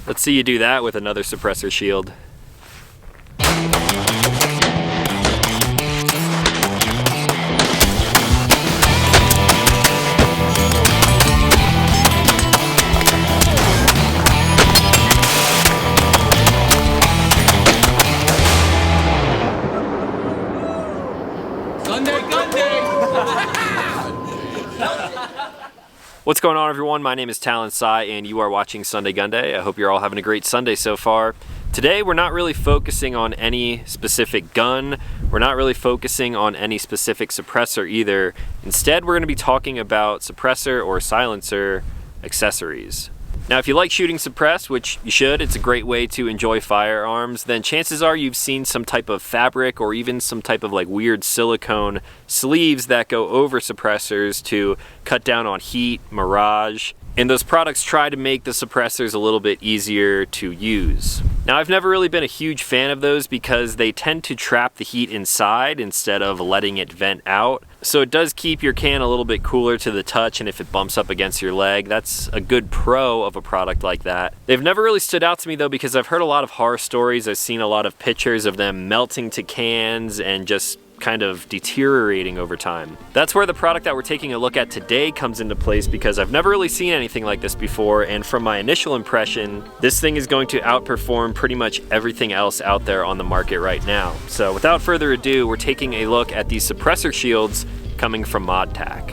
Let's see you do that with another suppressor shield. What's going on, everyone? My name is Talon Sai and you are watching Sunday GUNDAY. I hope you're all having a great Sunday so far. Today we're not really focusing on any specific gun. We're not really focusing on any specific suppressor either. Instead, we're going to be talking about suppressor or silencer accessories. Now, if you like shooting suppressed, which you should, it's a great way to enjoy firearms, then chances are you've seen some type of fabric or even some type of like weird silicone sleeves that go over suppressors to cut down on heat, mirage, and those products try to make the suppressors a little bit easier to use. Now, I've never really been a huge fan of those because they tend to trap the heat inside instead of letting it vent out. So it does keep your can a little bit cooler to the touch, and if it bumps up against your leg, that's a good pro of a product like that. They've never really stood out to me though, because I've heard a lot of horror stories. I've seen a lot of pictures of them melting to cans and just kind of deteriorating over time. That's where the product that we're taking a look at today comes into place, because I've never really seen anything like this before, and from my initial impression, this thing is going to outperform pretty much everything else out there on the market right now. So without further ado, we're taking a look at these suppressor shields coming from Modtac.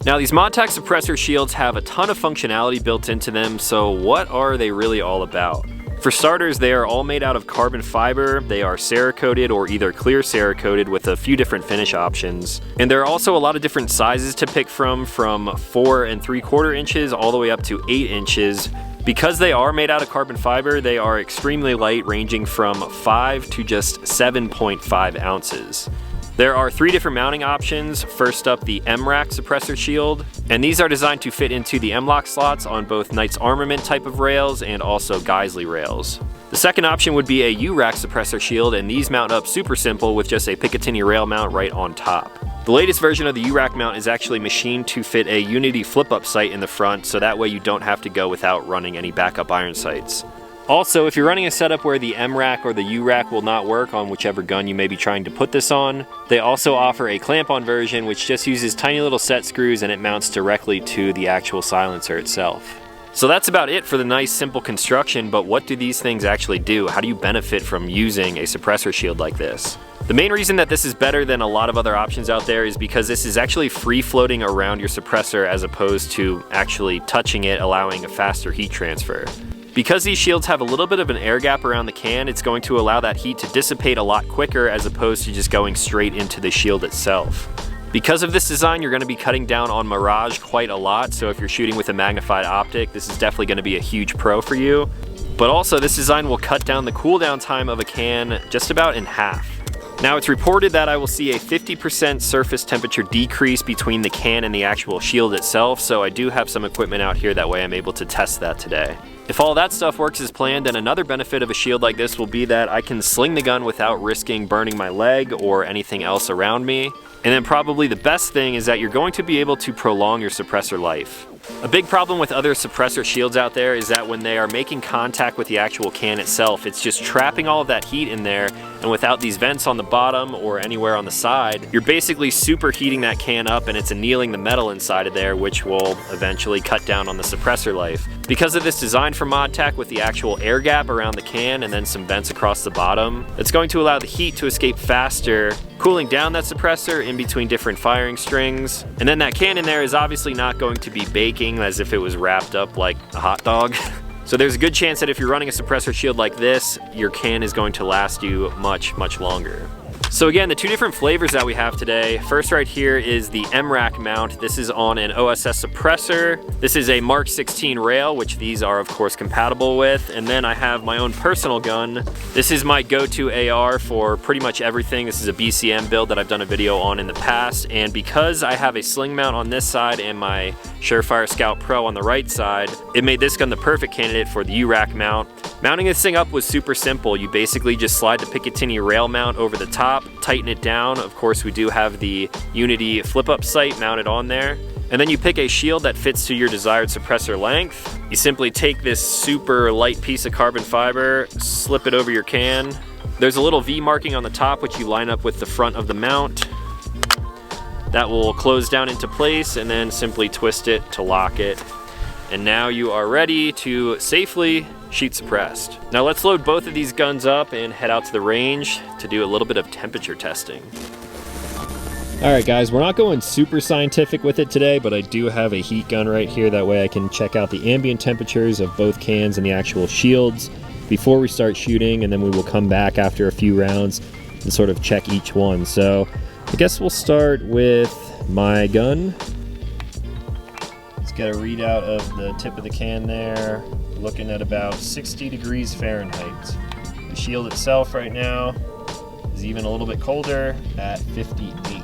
Now, these Modtac suppressor shields have a ton of functionality built into them, so what are they really all about? For starters, they are all made out of carbon fiber. They are Cerakoted or either clear Cerakoted with a few different finish options. And there are also a lot of different sizes to pick from 4 3/4 inches all the way up to 8 inches. Because they are made out of carbon fiber, they are extremely light, ranging from 5 to just 7.5 ounces. There are 3 different mounting options. First up, the M-RAC suppressor shield, and these are designed to fit into the M-LOK slots on both Knight's Armament type of rails and also Geisley rails. The second option would be a U-RAC suppressor shield, and these mount up super simple with just a Picatinny rail mount right on top. The latest version of the U-RAC mount is actually machined to fit a Unity flip-up sight in the front, so that way you don't have to go without running any backup iron sights. Also, if you're running a setup where the M-RAC or the U-RAC will not work on whichever gun you may be trying to put this on, they also offer a clamp-on version which just uses tiny little set screws and it mounts directly to the actual silencer itself. So that's about it for the nice simple construction, but what do these things actually do? How do you benefit from using a suppressor shield like this? The main reason that this is better than a lot of other options out there is because this is actually free floating around your suppressor as opposed to actually touching it, allowing a faster heat transfer. Because these shields have a little bit of an air gap around the can, it's going to allow that heat to dissipate a lot quicker as opposed to just going straight into the shield itself. Because of this design, you're going to be cutting down on mirage quite a lot, so if you're shooting with a magnified optic, this is definitely going to be a huge pro for you. But also, this design will cut down the cooldown time of a can just about in half. Now, it's reported that I will see a 50% surface temperature decrease between the can and the actual shield itself, so I do have some equipment out here, that way I'm able to test that today. If all that stuff works as planned, then another benefit of a shield like this will be that I can sling the gun without risking burning my leg or anything else around me. And then probably the best thing is that you're going to be able to prolong your suppressor life. A big problem with other suppressor shields out there is that when they are making contact with the actual can itself, it's just trapping all of that heat in there, and without these vents on the bottom or anywhere on the side, you're basically superheating that can up and it's annealing the metal inside of there, which will eventually cut down on the suppressor life. Because of this design from Modtac with the actual air gap around the can and then some vents across the bottom, it's going to allow the heat to escape faster, cooling down that suppressor in between different firing strings. And then that can in there is obviously not going to be baking as if it was wrapped up like a hot dog. So there's a good chance that if you're running a suppressor shield like this, your can is going to last you much, much longer. So again, the 2 different flavors that we have today. First right here is the Mrac Mount. This is on an OSS suppressor. This is a Mark 16 rail, which these are of course compatible with. And then I have my own personal gun. This is my go-to AR for pretty much everything. This is a BCM build that I've done a video on in the past. And because I have a sling mount on this side and my Surefire Scout Pro on the right side, it made this gun the perfect candidate for the U-RAC mount. Mounting this thing up was super simple. You basically just slide the Picatinny rail mount over the top, tighten it down. Of course, we do have the Unity flip-up sight mounted on there. And then you pick a shield that fits to your desired suppressor length. You simply take this super light piece of carbon fiber, slip it over your can. There's a little V marking on the top which you line up with the front of the mount. That will close down into place, and then simply twist it to lock it. And now you are ready to safely shoot suppressed. Now let's load both of these guns up and head out to the range to do a little bit of temperature testing. All right guys, we're not going super scientific with it today, but I do have a heat gun right here. That way I can check out the ambient temperatures of both cans and the actual shields before we start shooting, and then we will come back after a few rounds and sort of check each one. So I guess we'll start with my gun. Let's get a readout of the tip of the can there. Looking at about 60 degrees Fahrenheit. The shield itself right now is even a little bit colder at 58.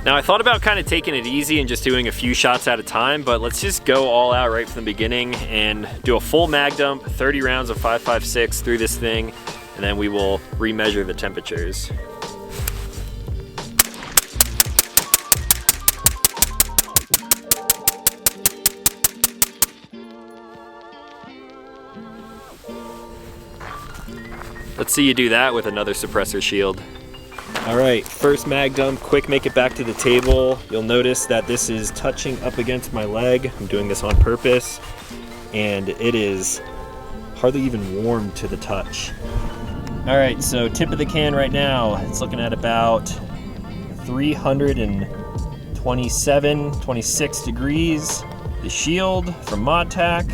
Now I thought about kind of taking it easy and just doing a few shots at a time, but let's just go all out right from the beginning and do a full mag dump, 30 rounds of 5.56 through this thing, and then we will remeasure the temperatures. Let's see you do that with another suppressor shield. All right, first mag dump, quick make it back to the table. You'll notice that this is touching up against my leg. I'm doing this on purpose, and it is hardly even warm to the touch. All right, so tip of the can right now, it's looking at about 327, 26 degrees. The shield from Modtac,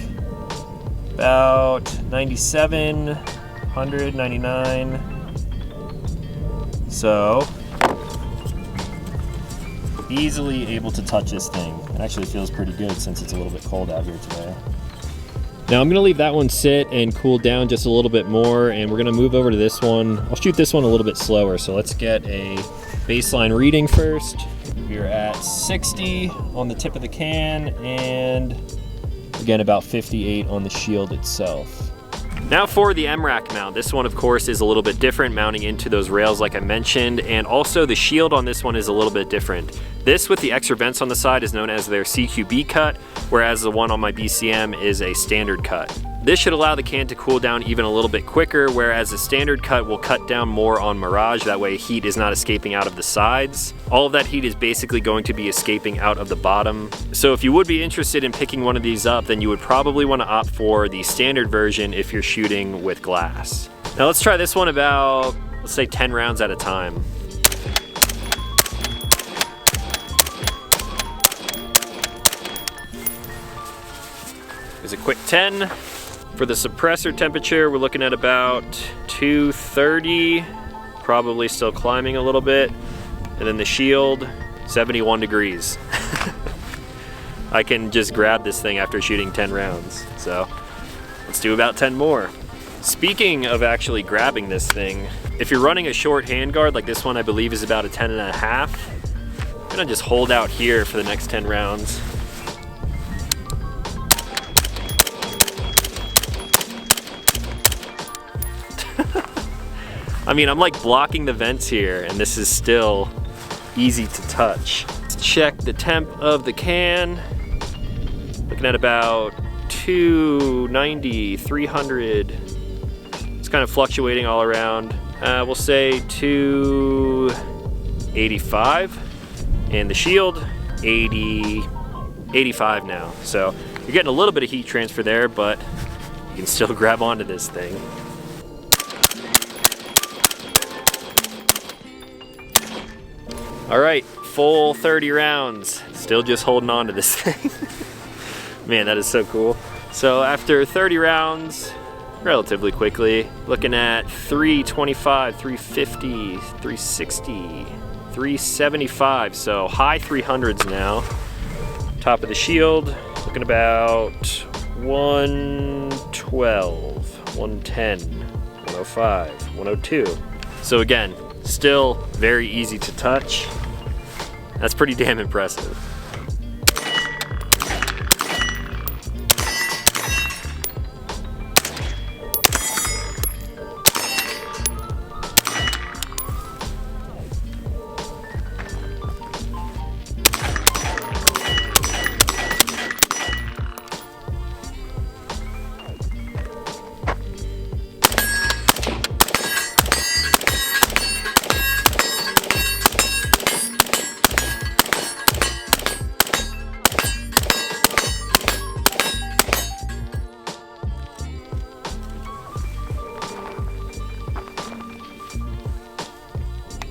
about 97, 199. So, easily able to touch this thing. It actually feels pretty good since it's a little bit cold out here today. Now I'm gonna leave that one sit and cool down just a little bit more, and we're gonna move over to this one. I'll shoot this one a little bit slower, so let's get a baseline reading first. We're at 60 on the tip of the can, and again about 58 on the shield itself. Now for the M-RAC mount. This one of course is a little bit different, mounting into those rails like I mentioned, and also the shield on this one is a little bit different. This with the extra vents on the side is known as their CQB cut, whereas the one on my BCM is a standard cut. This should allow the can to cool down even a little bit quicker, whereas the standard cut will cut down more on Mirage, that way heat is not escaping out of the sides. All of that heat is basically going to be escaping out of the bottom. So if you would be interested in picking one of these up, then you would probably want to opt for the standard version if you're shooting with glass. Now let's try this one about, let's say 10 rounds at a time. Here's a quick 10. For the suppressor temperature, we're looking at about 230, probably still climbing a little bit. And then the shield, 71 degrees. I can just grab this thing after shooting 10 rounds. So let's do about 10 more. Speaking of actually grabbing this thing, if you're running a short handguard, like this one I believe is about a 10.5, I'm gonna just hold out here for the next 10 rounds. I mean, I'm like blocking the vents here, and this is still easy to touch. Let's check the temp of the can. Looking at about 290, 300. It's kind of fluctuating all around. We'll say 285. And the shield, 80, 85 now. So you're getting a little bit of heat transfer there, but you can still grab onto this thing. All right, full 30 rounds. Still just holding on to this thing. Man, that is so cool. So after 30 rounds, relatively quickly, looking at 325, 350, 360, 375. So high 300s now. Top of the shield, looking about 112, 110, 105, 102. So again, still very easy to touch. That's pretty damn impressive.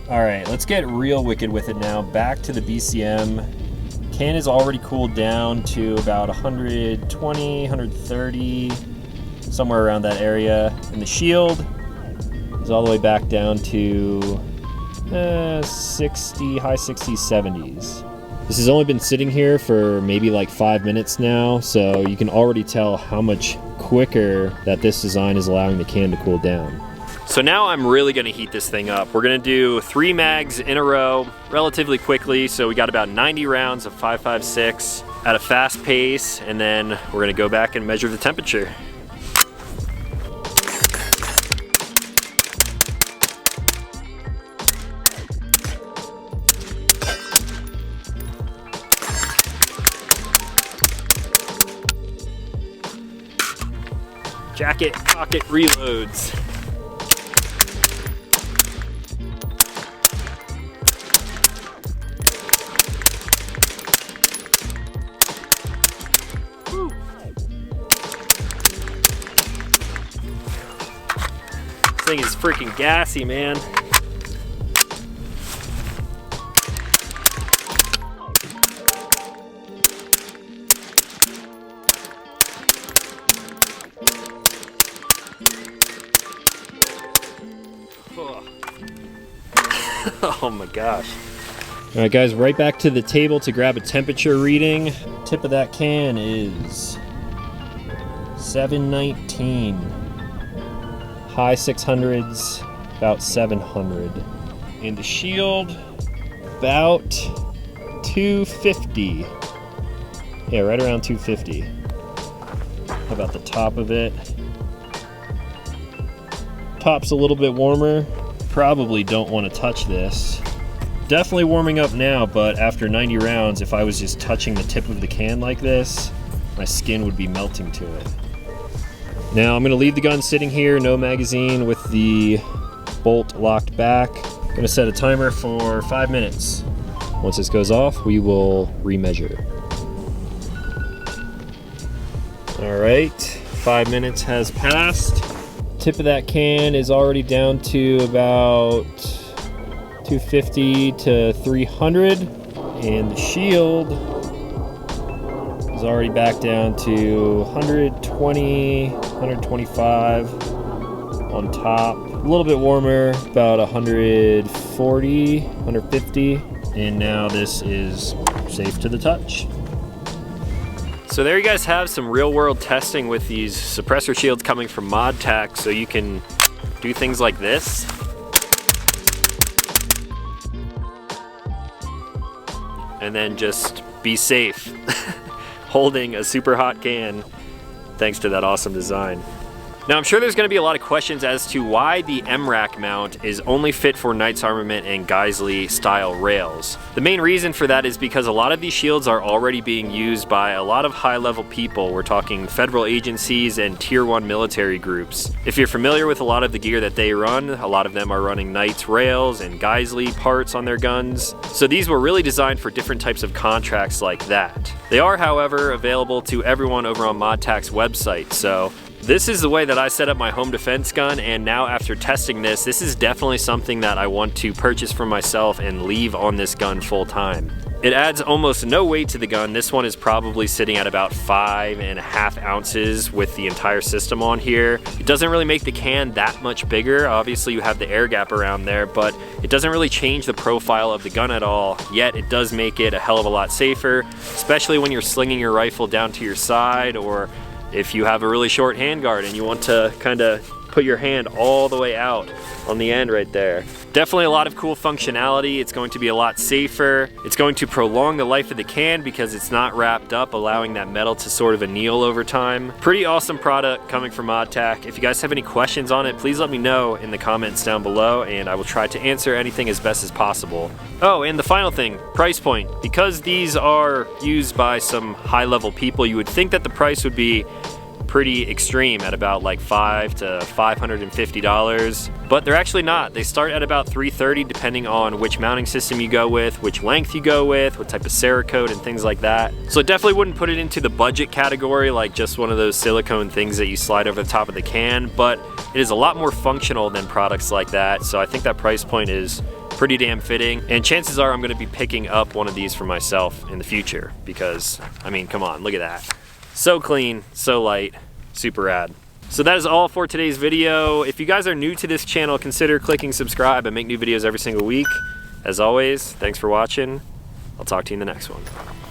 All right, let's get real wicked with it now. Back to the BCM. Can is already cooled down to about 120, 130, somewhere around that area. And the shield is all the way back down to 60, high 60s, 70s. This has only been sitting here for maybe like 5 minutes now, so you can already tell how much quicker that this design is allowing the can to cool down. So now I'm really gonna heat this thing up. We're gonna do 3 mags in a row relatively quickly. So we got about 90 rounds of 5.56 at a fast pace, and then we're gonna go back and measure the temperature. Jacket pocket reloads. Woo. This thing is freaking gassy, man. Oh my gosh. All right guys, right back to the table to grab a temperature reading. Tip of that can is 719. High 600s, about 700. And the shield, about 250. Yeah, right around 250. How about the top of it? Top's a little bit warmer. Probably don't want to touch this. Definitely warming up now, but after 90 rounds, if I was just touching the tip of the can like this, my skin would be melting to it. Now I'm going to leave the gun sitting here, no magazine, with the bolt locked back. I'm going to set a timer for 5 minutes. Once this goes off, we will remeasure. All right, 5 minutes has passed. Tip of that can is already down to about 250 to 300, and the shield is already back down to 120, 125 on top. A little bit warmer, about 140, 150, and now this is safe to the touch. So there you guys have some real world testing with these suppressor shields coming from Modtac, so you can do things like this. And then just be safe holding a super hot can thanks to that awesome design. Now I'm sure there's going to be a lot of questions as to why the M-RAC mount is only fit for Knights Armament and Geisley style rails. The main reason for that is because a lot of these shields are already being used by a lot of high level people. We're talking federal agencies and tier 1 military groups. If you're familiar with a lot of the gear that they run, a lot of them are running Knights rails and Geisley parts on their guns. So these were really designed for different types of contracts like that. They are, however, available to everyone over on Modtac's website. So this is the way that I set up my home defense gun, and now after testing this is definitely something that I want to purchase for myself and leave on this gun full time. It adds almost no weight to the gun. This one is probably sitting at about 5.5 ounces with the entire system on here. It doesn't really make the can that much bigger. Obviously you have the air gap around there, but it doesn't really change the profile of the gun at all, yet it does make it a hell of a lot safer, especially when you're slinging your rifle down to your side, or if you have a really short handguard and you want to kind of put your hand all the way out on the end right there. Definitely a lot of cool functionality. It's going to be a lot safer. It's going to prolong the life of the can because it's not wrapped up, allowing that metal to sort of anneal over time. Pretty awesome product coming from Modtac. If you guys have any questions on it, please let me know in the comments down below, and I will try to answer anything as best as possible. Oh, and the final thing, price point. Because these are used by some high-level people, you would think that the price would be pretty extreme at about like $500 to $550, but they're actually not. They start at about $330 depending on which mounting system you go with, which length you go with, what type of Cerakote and things like that. So I definitely wouldn't put it into the budget category, like just one of those silicone things that you slide over the top of the can, but it is a lot more functional than products like that. So I think that price point is pretty damn fitting, and chances are I'm going to be picking up one of these for myself in the future because, I mean, come on, look at that. So clean, so light, super rad. So that is all for today's video. If you guys are new to this channel, consider clicking subscribe. I make new videos every single week. As always, thanks for watching. I'll talk to you in the next one.